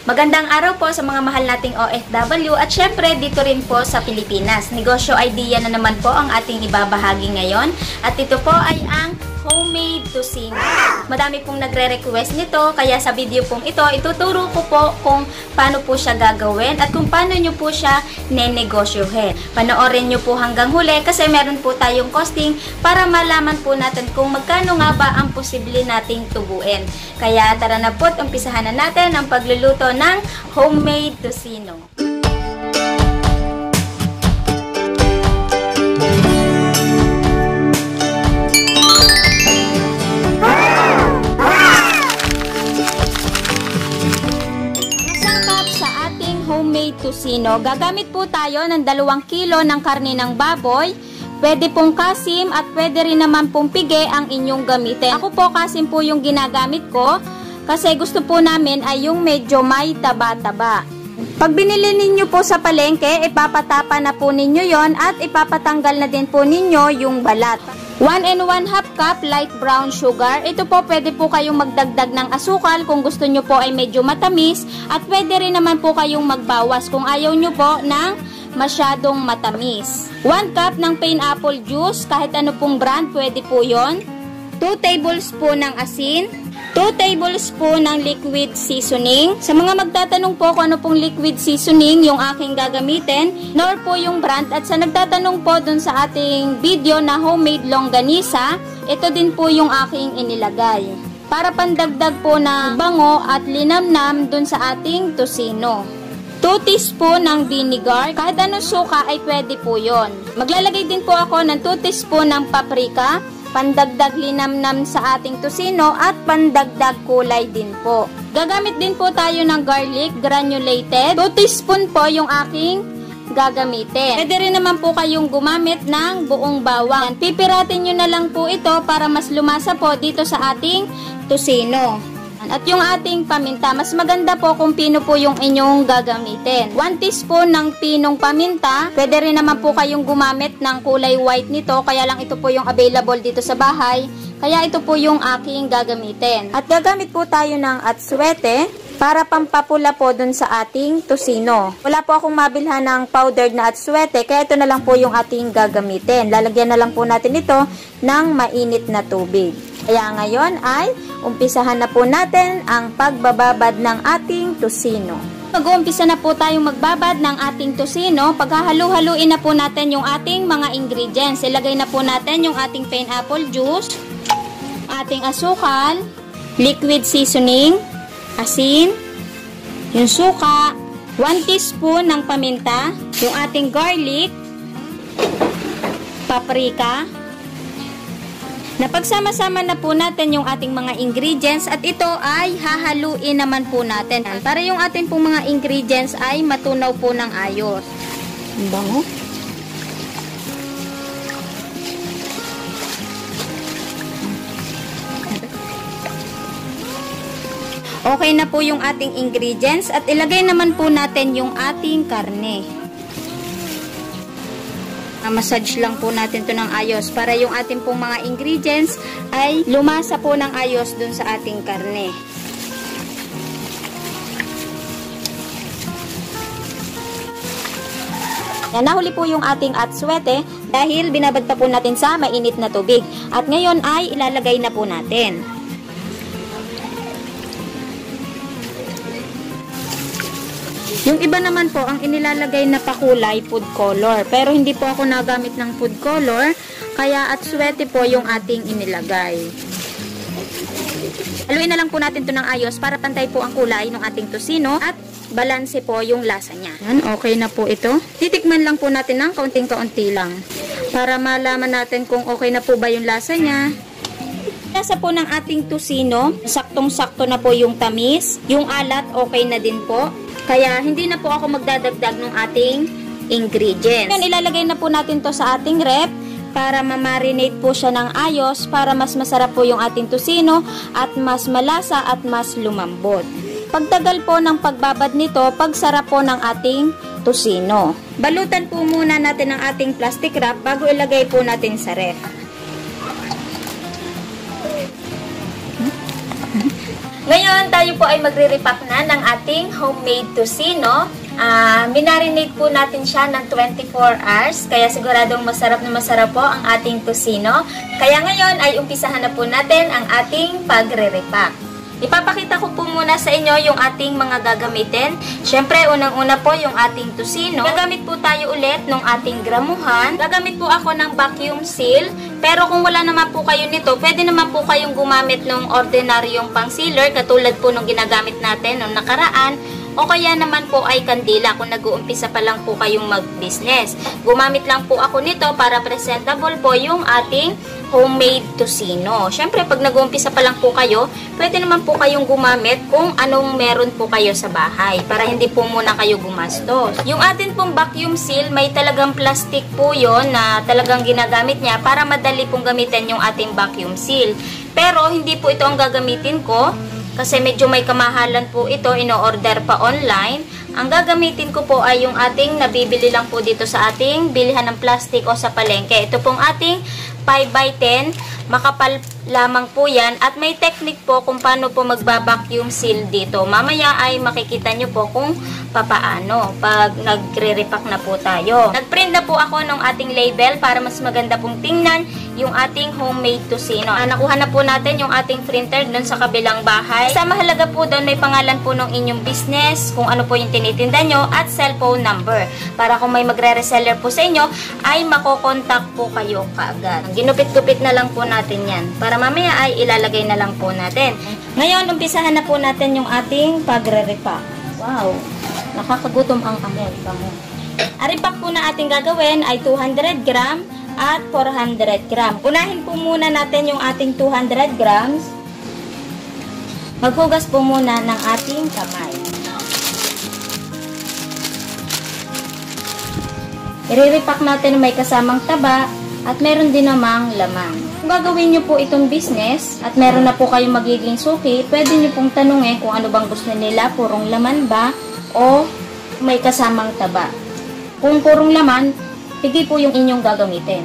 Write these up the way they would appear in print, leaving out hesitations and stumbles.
Magandang araw po sa mga mahal nating OFW at syempre dito rin po sa Pilipinas. Negosyo idea na naman po ang ating ibabahagi ngayon at ito po ay ang homemade tocino. Madami pong nagre-request nito kaya sa video pong ito ituturo ko po kung paano po siya gagawin at kung paano nyo po siya nenegosyohin. Panoorin nyo po hanggang huli kasi meron po tayong costing para malaman po natin kung magkano nga ba ang posible nating tubuin. Kaya tara na po at umpisahan na natin ang pagluluto ng homemade tocino. Homemade tocino. Gagamit po tayo ng 2 kilo ng karne ng baboy. Pwede pong kasim at pwede rin naman pong pige ang inyong gamitin. Ako po kasim po yung ginagamit ko kasi gusto po namin ay yung medyo may taba-taba. Pag binili ninyo po sa palengke, ipapatapa na po ninyo yon at ipapatanggal na din po ninyo yung balat. 1 and 1/2 cup light brown sugar. Ito po pwede po kayong magdagdag ng asukal kung gusto nyo po ay medyo matamis at pwede rin naman po kayong magbawas kung ayaw nyo po ng masyadong matamis. 1 cup ng pineapple juice, kahit ano pong brand pwede po yon. 2 tablespoon ng asin. 2 tablespoon ng liquid seasoning. Sa mga magtatanong po kung ano pong liquid seasoning yung aking gagamitin, nor po yung brand. At sa nagtatanong po dun sa ating video na homemade longganisa, ito din po yung aking inilagay. Para pandagdag po na bango at linamnam dun sa ating tocino. 2 teaspoon ng vinegar. Kahit anong suka ay pwede po yon. Maglalagay din po ako ng 2 teaspoon ng paprika. Pandagdag linamnam sa ating tocino at pandagdag kulay din po. Gagamit din po tayo ng garlic granulated. 2 teaspoon po yung aking gagamitin. Pwede rin naman po kayong gumamit ng buong bawang. Pipiratin nyo na lang po ito para mas lumasa po dito sa ating tocino. At yung ating paminta, mas maganda po kung pino po yung inyong gagamitin. 1 teaspoon ng pinong paminta. Pwede rin naman po kayong gumamit ng kulay white nito. Kaya lang ito po yung available dito sa bahay. Kaya ito po yung aking gagamitin. At gagamit po tayo ng atsuete para pampapula po dun sa ating tocino. Wala po akong mabilhan ng powdered na atsuete. Kaya ito na lang po yung ating gagamitin. Lalagyan na lang po natin ito ng mainit na tubig. Kaya ngayon ay umpisahan na po natin ang pagbababad ng ating tocino. Mag-uumpisa na po tayong magbabad ng ating tocino. Paghahalu-haluin na po natin yung ating mga ingredients. Ilagay na po natin yung ating pineapple juice, ating asukal, liquid seasoning, asin, yung suka, 1 teaspoon ng paminta, yung ating garlic, paprika. Napagsama-sama na po natin yung ating mga ingredients at ito ay hahaluin naman po natin para yung ating pong mga ingredients ay matunaw po ng ayos. Ang bango. Okay na po yung ating ingredients at ilagay naman po natin yung ating karne. Massage lang po natin to ng ayos para yung ating pong mga ingredients ay lumasa po ng ayos dun sa ating karne. Yan, nahuli po yung ating atsuete dahil binabad pa po natin sa mainit na tubig. At ngayon ay ilalagay na po natin. Yung iba naman po, ang inilalagay na pakulay, food color. Pero hindi po ako nagamit ng food color, kaya atsuete po yung ating inilagay. Haluin na lang po natin ito ng ayos para pantay po ang kulay ng ating tocino at balanse po yung lasa niya. Yan, okay na po ito. Titikman lang po natin ng kaunting-kaunti lang para malaman natin kung okay na po ba yung lasa niya. Lasa po ng ating tocino, saktong-sakto na po yung tamis. Yung alat, okay na din po. Kaya, hindi na po ako magdadagdag ng ating ingredients. Yan, ilalagay na po natin to sa ating rep para ma-marinate po siya ng ayos para mas masarap po yung ating tocino at mas malasa at mas lumambot. Pagtagal po ng pagbabad nito, pagsarap po ng ating tocino. Balutan po muna natin ang ating plastic wrap bago ilagay po natin sa ref. Ngayon Ngayon, tayo po ay magre-repack na ng ating homemade tocino. Minarinate po natin siya ng 24 hours, kaya siguradong masarap na masarap po ang ating tocino. Kaya ngayon ay umpisahan na po natin ang ating pagre-repack. Ipapakita ko po muna sa inyo yung ating mga gagamitin. Siyempre, unang-una po yung ating tocino. Gagamit po tayo ulit ng ating gramuhan. Gagamit po ako ng vacuum seal. Pero kung wala naman po kayo nito, pwede naman po kayong gumamit ng ordinaryong pang sealer, katulad po nung ginagamit natin nung nakaraan. O kaya naman po ay kandila kung nag-uumpisa pa lang po kayong mag-business. Gumamit lang po ako nito para presentable po yung ating homemade tocino. Siyempre, pag nag-uumpisa pa lang po kayo, pwede naman po kayong gumamit kung anong meron po kayo sa bahay para hindi po muna kayo gumastos. Yung atin pong vacuum seal, may talagang plastic po yon na talagang ginagamit niya para madali pong gamitin yung ating vacuum seal. Pero, hindi po ito ang gagamitin ko. Kasi medyo may kamahalan po ito, ino-order pa online. Ang gagamitin ko po ay yung ating nabibili lang po dito sa ating bilihan ng plastic o sa palengke. Ito pong ating 5x10, makapal lamang po yan. At may technique po kung paano po magba-vacuum seal dito. Mamaya ay makikita nyo po kung papaano pag nagre-repack na po tayo. Nag-print na po ako ng ating label para mas maganda pong tingnan yung ating homemade tocino. Nakuha na po natin yung ating printer doon sa kabilang bahay. Sa mahalaga po doon, may pangalan po ng inyong business, kung ano po yung tinitinda nyo, at cellphone number. Para kung may magre-reseller po sa inyo, ay makokontak po kayo kaagad. Ginupit-gupit na lang po natin yan. Para mamaya ay ilalagay na lang po natin. Ngayon, umpisahan na po natin yung ating pagre-repack. Wow! Nakakagutom ang amoy. Ang repack po na ating gagawin ay 200 gram at 400 gram. Unahin po muna natin yung ating 200 grams. Maghugas po muna ng ating kamay. I-repack natin may kasamang taba at meron din namang laman. Kung gagawin nyo po itong business at meron na po kayong magiging suki, pwede nyo pong tanungin kung ano bang gusto nila, purong laman ba o may kasamang taba. Kung purong laman, pigi po yung inyong gagamitin.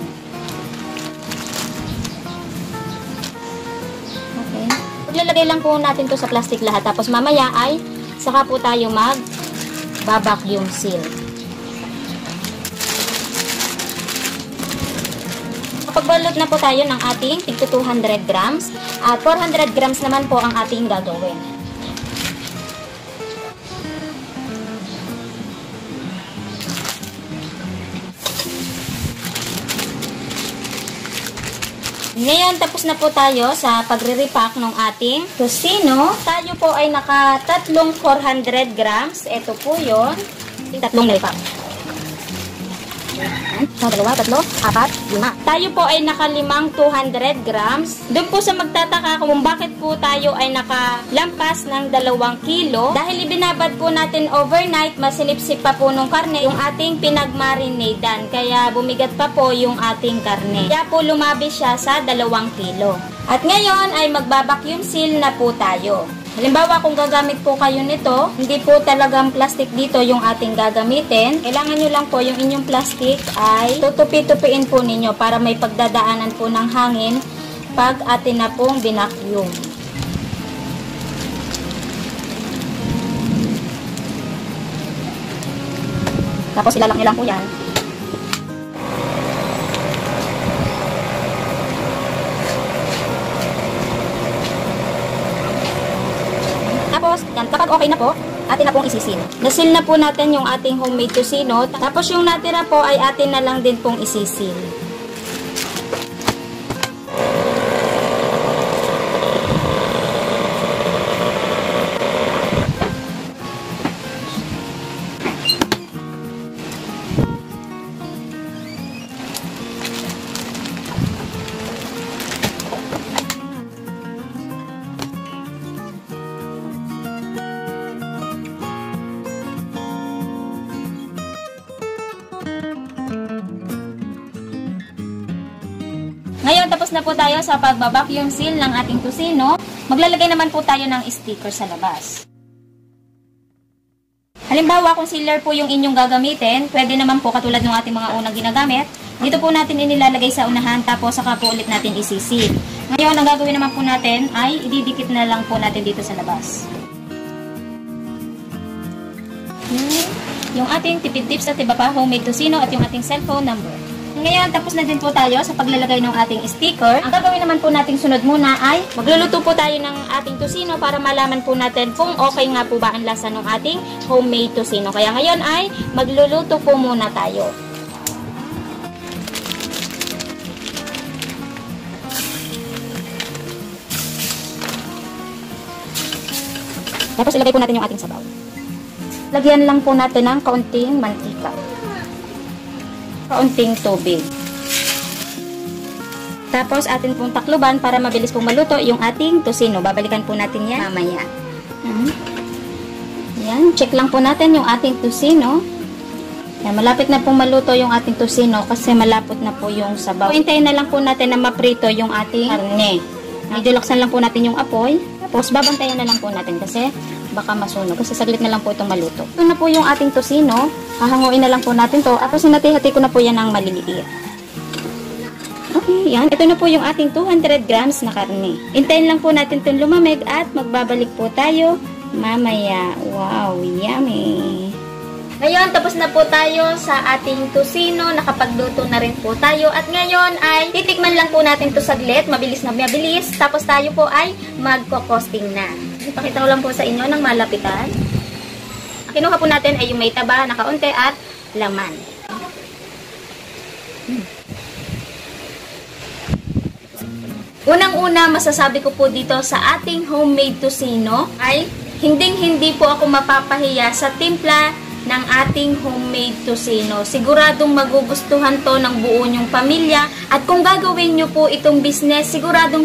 Okay. Paglalagay lang po natin to sa plastic lahat. Tapos mamaya ay saka po tayo mag-vacuum seal. Pagbalot na po tayo ng ating tig 200 grams at 400 grams naman po ang ating gagawin. Ngayon, tapos na po tayo sa pagre-repack ng ating tocino. Tayo po ay naka-tatlong 400 grams. Ito po yun. Tatlong na-repack. Dalawa, tatlo, apat, lima. Tayo po ay nakalimang 200 grams. Doon po sa magtataka kung bakit po tayo ay nakalampas ng 2 kilo. Dahil ibinabad po natin overnight, masilipsip pa po nung karne yung ating pinagmarinadan. Kaya bumigat pa po yung ating karne. Kaya po lumabi siya sa 2 kilo. At ngayon ay magbabacuum seal na po tayo. Halimbawa, kung gagamit po kayo nito, hindi po talagang plastic dito yung ating gagamitin. Kailangan nyo lang po yung inyong plastic ay tutupi-tupiin po ninyo para may pagdadaanan po ng hangin pag atin na pong binacuum. Tapos ilalak nyo lang po yan. Tapos, yan, kapag okay na po, atin na pong isisil. Nasil na po natin yung ating homemade tocino. Tapos yung natira po ay atin na lang din pong isisil. Ngayon, tapos na po tayo sa pagbabacuum seal ng ating tocino. Maglalagay naman po tayo ng sticker sa labas. Halimbawa, kung sealer po yung inyong gagamitin, pwede naman po katulad ng ating mga unang ginagamit, Dito po natin inilalagay sa unahan, tapos saka po ulit natin isisi. Ngayon, ang gagawin naman po natin ay ididikit na lang po natin dito sa labas. Yung ating tipid tips at iba pa, homemade tocino at yung ating cellphone number. Ngayon, tapos na din po tayo sa paglalagay ng ating sticker. Ang gagawin naman po nating sunod muna ay magluluto po tayo ng ating tocino para malaman po natin kung okay nga po ba ang lasa ng ating homemade tocino. Kaya ngayon ay magluluto po muna tayo. Tapos ilagay po natin yung ating sabaw. Lagyan lang po natin ng kaunting mantika. Kaunting tubig. Tapos atin pong takluban para mabilis pong maluto yung ating tocino. Babalikan po natin yan mamaya. Yan, check lang po natin yung ating tocino. Yan, malapit na pong maluto yung ating tocino kasi malapot na po yung sabaw. Hintayin na lang po natin na maprito yung ating karne. Medyo laksan lang po natin yung apoy. Tapos babantayan na lang po natin kasi baka masunog. Kasi saglit na lang po itong maluto. Ito na po yung ating tocino. Hahanguin na lang po natin to. Tapos hinati-hati ko na po yan ng maliliit. Okay, yan. Ito na po yung ating 200 grams na karne. Hintayin lang po natin itong lumamig at magbabalik po tayo mamaya. Wow, yummy! Ngayon, tapos na po tayo sa ating tocino. Nakapagluto na rin po tayo. At ngayon ay titikman lang po natin to saglit. Mabilis na mabilis. Tapos tayo po ay magko-costing na. Ipakita ko lang po sa inyo ng malapitan. Kinuha po natin ay yung may taba na kaunti at laman. Unang-una, masasabi ko po dito sa ating homemade tocino ay hinding-hindi po ako mapapahiya sa timpla ng ating homemade tocino. Siguradong magugustuhan to ng buo nyong pamilya. At kung gagawin nyo po itong business, sigurado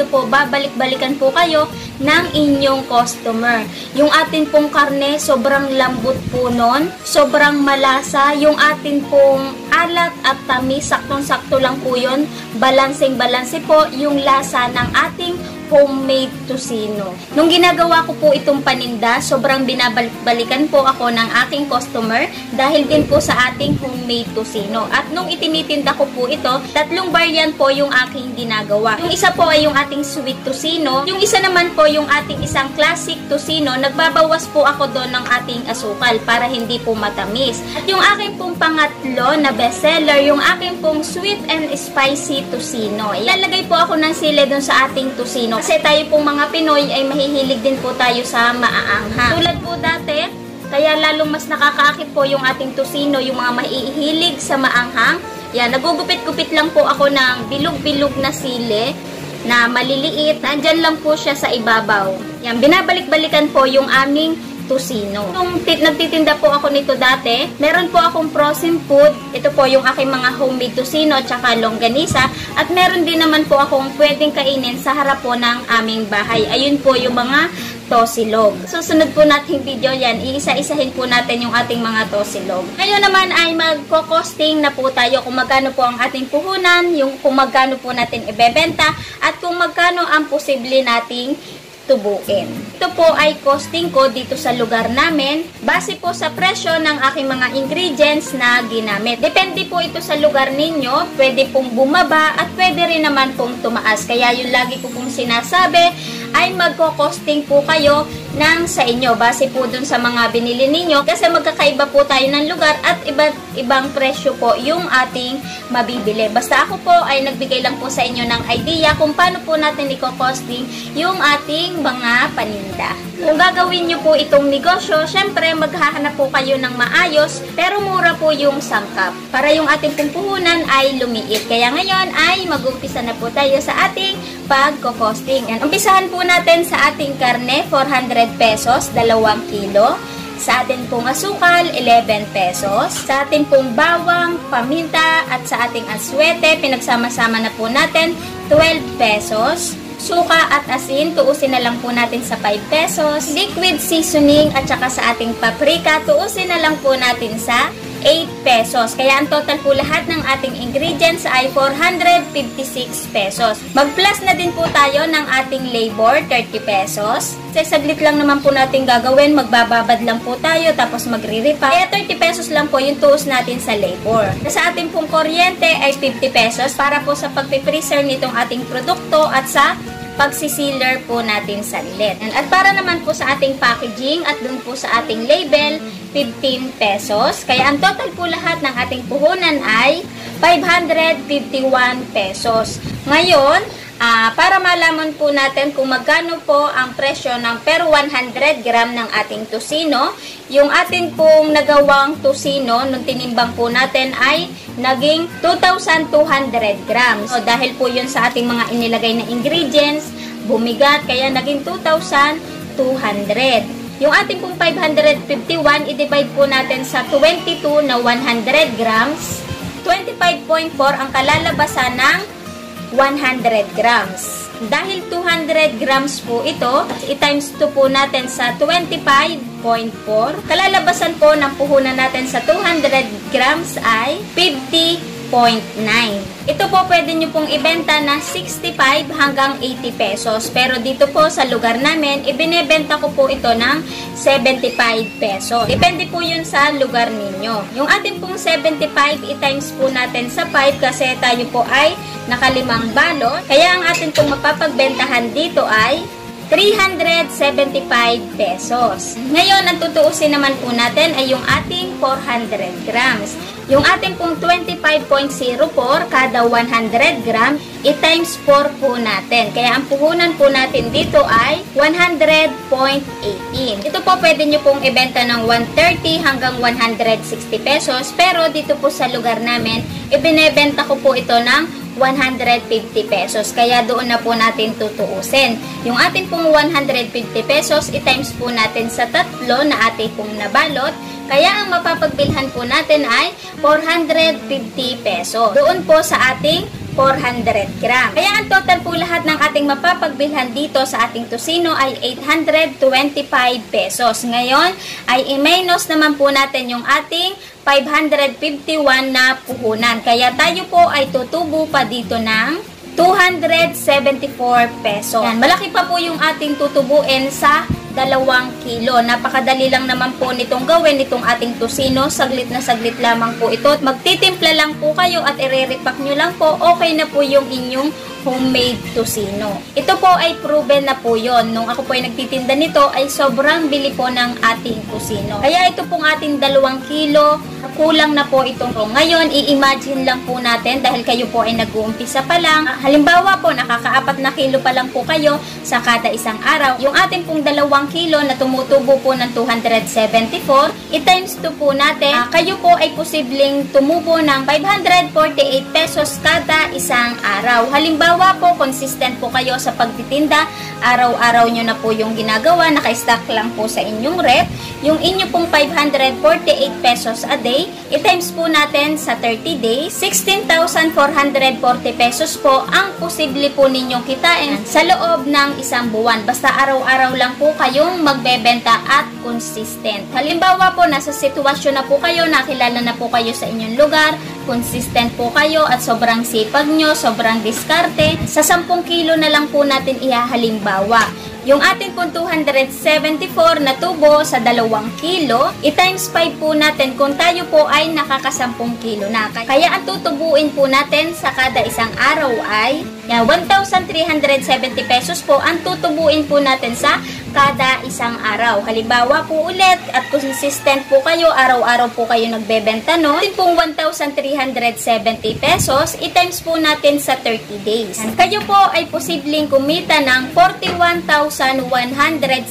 po babalik-balikan po kayo ng inyong customer. Yung atin pong karne, sobrang lambot po nun. Sobrang malasa. Yung atin pong alat at tamis, saktong-sakto lang po yun. Balanseng-balanse po yung lasa ng ating homemade tocino. Nung ginagawa ko po itong paninda, sobrang binabalik-balikan po ako ng aking customer dahil din po sa ating homemade tocino. At nung itinitinda ko po ito, 3 variant po yung aking ginagawa. Yung isa po ay yung ating sweet tocino. Yung isa naman po yung ating isang classic tocino. Nagbabawas po ako doon ng ating asukal para hindi po matamis. At yung aking pong pangatlo na bestseller, yung aking pong sweet and spicy tocino. Ilalagay po ako ng sili doon sa ating tocino. Kasi tayo pong mga Pinoy ay mahihilig din po tayo sa maaanghang. Tulad po dati, kaya lalong mas nakakaakit po yung ating tocino, yung mga mahihilig sa maanghang. Yan, nagugupit-gupit lang po ako ng bilog-bilog na sili na maliliit. Nandyan lang po siya sa ibabaw. Yan, binabalik-balikan po yung aming tocino. Nung nagtitinda po ako nito dati, meron po akong frozen food. Ito po yung aking mga homemade tocino tsaka longganisa. At meron din naman po akong pwedeng kainin sa harap po ng aming bahay. Ayun po yung mga tosilog. Susunod po nating video yan, iisa-isahin po natin yung ating mga tosilog. Ngayon naman ay magko-costing na po tayo kung magkano po ang ating puhunan, yung kung magkano po natin ibebenta, at kung magkano ang posible nating tubuin. Ito po ay costing ko dito sa lugar namin base po sa presyo ng aking mga ingredients na ginamit. Depende po ito sa lugar ninyo. Pwede pong bumaba at pwede rin naman pong tumaas. Kaya yung lagi ko pong sinasabi ay magko-costing po kayo ng sa inyo. Base po dun sa mga binili ninyo kasi magkakaiba po tayo ng lugar at ibang presyo po yung ating mabibili. Basta ako po ay nagbigay lang po sa inyo ng idea kung paano po natin i-costing yung ating mga paninda. Kung gagawin nyo po itong negosyo, syempre maghahanap po kayo ng maayos pero mura po yung sangkap para yung ating puhunan ay lumiit. Kaya ngayon ay mag-umpisa na po tayo sa ating pagko-costing. Umpisahan po natin sa ating karne, 400 pesos, 2 kilo. Sa atin pong asukal, 11 pesos. Sa atin pong bawang, paminta, at sa ating aswete, pinagsama-sama na po natin, 12 pesos. Suka at asin, tuusin na lang po natin sa 5 pesos. Liquid seasoning at saka sa ating paprika, tuusin na lang po natin sa pesos. Kaya ang total po lahat ng ating ingredients ay 456 pesos. Mag-plus na din po tayo ng ating labor, 30 pesos. Kasi saglit lang naman po natin gagawin, magbababad lang po tayo, tapos magre-repack. Kaya 30 pesos lang po yung tuos natin sa labor. Sa ating pong kuryente ay 50 pesos para po sa pagpipreserve nitong ating produkto at sa pagsisealer po natin sa lilit. At para naman po sa ating packaging at dun po sa ating label, 15 pesos. Kaya ang total po lahat ng ating puhunan ay 551 pesos. Ngayon, para malaman po natin kung magkano po ang presyo ng per 100 gram ng ating tusino, yung atin pong nagawang tusino nung tinimbang po natin ay naging 2,200 grams. So, dahil po yun sa ating mga inilagay na ingredients, bumigat, kaya naging 2,200. Yung ating pong 551, i-divide po natin sa 22 na 100 grams. 25.4 ang kalalabasan ng 100 grams. Dahil 200 grams po ito, i-times 2 po natin sa 25.4. Kalalabasan po ng puhunan natin sa 200 grams ay 50.9. Ito po pwede nyo pong ibenta na 65 hanggang 80 pesos. Pero dito po sa lugar namin, ibinebenta ko po ito ng 75 pesos. Depende po yun sa lugar ninyo. Yung ating pong 75, i-times po natin sa 5 kasi tayo po ay nakalimang balot. Kaya ang ating pong mapapagbentahan dito ay 375 pesos. Ngayon, ang tutuusin naman po natin ay yung ating 400 grams. Yung ating pong 25.04 kada 100 gram, i-times 4 po natin. Kaya ang puhunan po natin dito ay 100.18. Ito po pwede nyo pong ibenta ng 130 hanggang 160 pesos. Pero dito po sa lugar namin, ibinebenta ko po ito ng 150 pesos. Kaya doon na po natin tutuusin. Yung ating pong 150 pesos, i-times po natin sa 3 na ating pong nabalot. Kaya ang mapapagbilhan po natin ay 450 pesos. Doon po sa ating 400 gram. Kaya ang total po lahat ng ating mapapagbilhan dito sa ating tusino ay 825 pesos. Ngayon ay i-minus naman po natin yung ating 551 na puhunan. Kaya tayo po ay tutubo pa dito ng 274 pesos. Yan, malaki pa po yung ating tutubuin sa 2 kilo. Napakadali lang naman po nitong gawin, itong ating tusino. Saglit na saglit lamang po ito. Magtitimpla lang po kayo at i-repack nyo lang po. Okay na po yung inyong homemade tusino. Ito po ay proven na po yon. Nung ako po ay nagtitinda nito, ay sobrang bili po ng ating tusino. Kaya ito pong ating 2 kilo, kulang na po itong ngayon, i-imagine lang po natin dahil kayo po ay nag-uumpisa pa lang. Halimbawa po, nakaka-4 na kilo pa lang po kayo sa kada isang araw. Yung ating pong 2 kilo na tumutubo po ng 274, i-times 2 po natin. Kayo po ay posibleng tumubo ng 548 pesos kada isang araw. Halimbawa po, consistent po kayo sa pagtitinda, araw-araw nyo na po yung ginagawa, naka-stack lang po sa inyong rep. Yung inyo pong 548 pesos a day, i-times po natin sa 30 days, 16,440 pesos po ang posible po ninyong kitain sa loob ng isang buwan. Basta araw-araw lang po kayong magbebenta at consistent. Halimbawa po, nasa sitwasyon na po kayo, nakilala na po kayo sa inyong lugar, consistent po kayo at sobrang sipag nyo, sobrang diskarte, sa 10 kilo na lang po natin ihahalimbawa. Yung ating pong 274 na tubo sa 2 kilo, i-times 5 po natin kung tayo po ay nakaka-10 kilo na. Kaya ang tutubuin po natin sa kada isang araw ay 1,370 pesos po ang tutubuin po natin sa kada isang araw. Halimbawa po ulit at consistent po kayo, araw-araw po kayo nagbebenta, no? Yung pong 1,370 pesos, i-times po natin sa 30 days. Kayo po ay posibleng kumita ng 41,100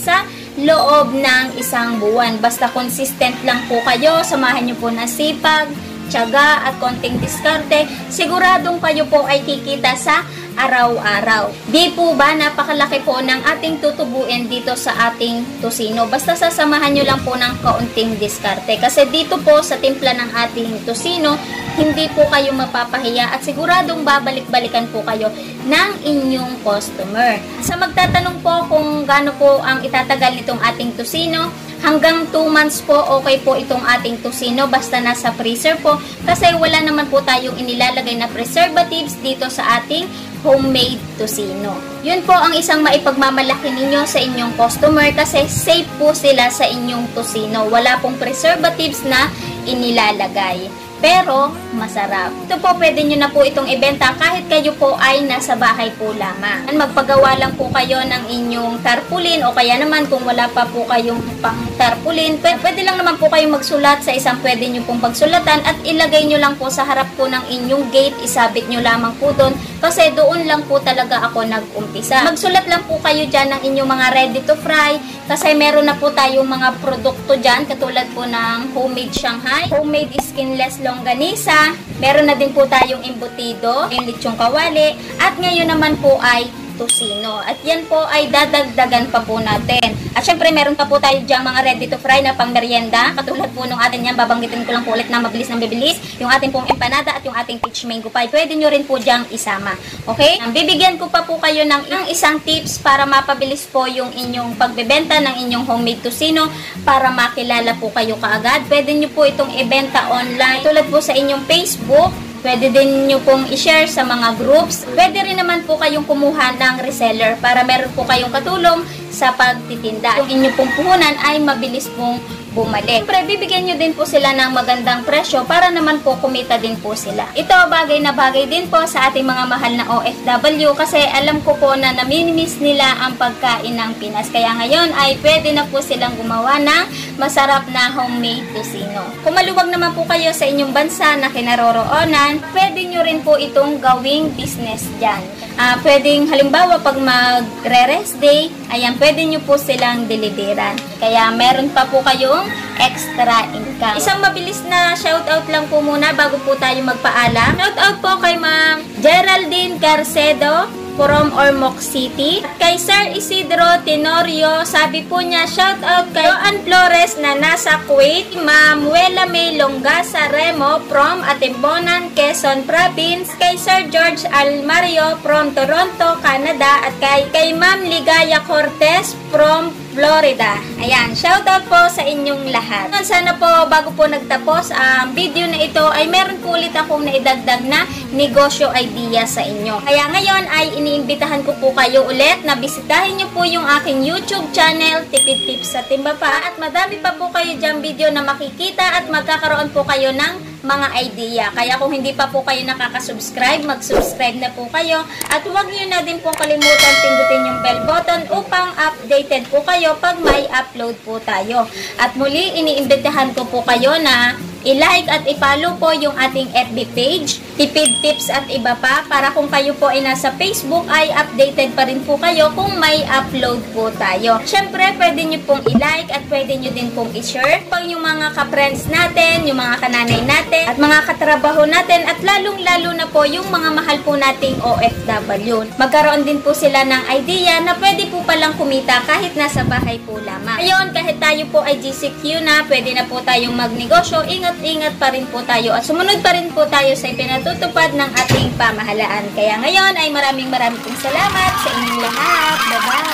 sa loob ng isang buwan. Basta consistent lang po kayo, samahan nyo po na sipag, tiyaga at konting diskarte, siguradong kayo po ay kikita sa araw-araw. Di po ba napakalaki po ng ating tutubuin dito sa ating tusino? Basta sasamahan nyo lang po ng kaunting diskarte. Kasi dito po sa timpla ng ating tusino, hindi po kayo mapapahiya at siguradong babalik-balikan po kayo ng inyong customer. Sa magtatanong po kung gaano po ang itatagal nitong ating tusino, Hanggang 2 months po, okay po itong ating tusino basta nasa freezer po kasi wala naman po tayong inilalagay na preservatives dito sa ating homemade tusino. Yun po ang isang maipagmamalaki ninyo sa inyong customer kasi safe po sila sa inyong tusino. Wala pong preservatives na inilalagay. Pero, masarap. Ito po, pwede nyo na po itong ibenta kahit kayo po ay nasa bahay po lamang. Magpagawa lang po kayo ng inyong tarpaulin o kaya naman kung wala pa po kayong pang tarpaulin, pwede lang naman po kayong magsulat sa isang pwede nyo pong pagsulatan at ilagay nyo lang po sa harap po ng inyong gate, isabit nyo lamang po doon kasi doon lang po talaga ako nag-umpisa. Magsulat lang po kayo dyan ng inyong mga ready to fry kasi meron na po tayong mga produkto dyan katulad po ng homemade Shanghai, homemade skinless longganisa, meron na din po tayong embutido, yung lechong kawali, at ngayon naman po ay tusino. At yan po ay dadagdagan pa po natin. At syempre, meron pa po tayo diyang mga ready to fry na pang merienda. Katulad po nung atin yan, babanggitin ko lang po ulit na mabilis ng bibilis. Yung ating pong empanada at yung ating peach mango pie. Pwede nyo rin po diyang isama. Okay? Bibigyan ko pa po kayo ng isang tips para mapabilis po yung inyong pagbebenta ng inyong homemade tusino para makilala po kayo kaagad. Pwede nyo po itong ibenta online. Tulad po sa inyong Facebook. Pwede din nyo pong i-share sa mga groups. Pwede rin naman po kayong kumuha ng reseller para meron po kayong katulong sa pagtitinda. Yung inyong pong puhunan ay mabilis pong bumalik. Siyempre, bibigyan nyo din po sila ng magandang presyo para naman po kumita din po sila. Ito, bagay na bagay din po sa ating mga mahal na OFW kasi alam ko po na namimiss nila ang pagkain ng Pinas. Kaya ngayon ay pwede na po silang gumawa ng masarap na homemade tusino. Kung maluwag naman po kayo sa inyong bansa na kinaroroonan, pwede nyo rin po itong gawing business dyan. Pwedeng halimbawa pag magre-rest day, ayan, pwede nyo po silang deliveran. Kaya meron pa po kayong extra income. Isang mabilis na shoutout lang po muna bago po tayo magpaalam. Shoutout po kay Ma'am Geraldine Carcedo from Ormoc City. At kay Sir Isidro Tenorio, sabi po niya, shoutout kay Joan Flores na nasa Kuwait, Ma'am Wela May Longasa Remo from Atimbonan, Quezon Province, kay Sir George Almario from Toronto, Canada, at kay Ma'am Ligaya Cortez from Florida. Ayan, shoutout po sa inyong lahat. Sana po bago po nagtapos ang video na ito ay meron po ulit akong naidagdag na negosyo idea sa inyo. Kaya ngayon ay iniimbitahan ko po kayo ulit na bisitahin nyo po yung aking YouTube channel, Tipid Tips sa Timba Pa, at madami pa po kayo dyan video na makikita at magkakaroon po kayo ng mga idea. Kaya kung hindi pa po kayo nakaka-subscribe, mag-subscribe na po kayo at huwag nyo na din po kalimutan pindutin yung bell button upang updated po kayo pag may upload po tayo. At muli, iniimbitahan ko po kayo na i-like at i-follow po yung ating FB page, Tipid Tips at iba pa, para kung kayo po ay nasa Facebook ay updated pa rin po kayo kung may upload po tayo. Syempre, pwede nyo pong i-like at pwede nyo din pong i-share pang yung mga ka-friends natin, yung mga kananay natin, at mga katrabaho natin, at lalong-lalo na po yung mga mahal po nating OFW. Magkaroon din po sila ng idea na pwede po palang kumita kahit nasa bahay po lamang. Ngayon, kahit tayo po ay GCQ na, pwede na po tayong magnegosyo, ingat pa rin po tayo at sumunod pa rin po tayo sa ipinatutupad ng ating pamahalaan. Kaya ngayon ay maraming pong salamat sa inyong lahat. Bye-bye!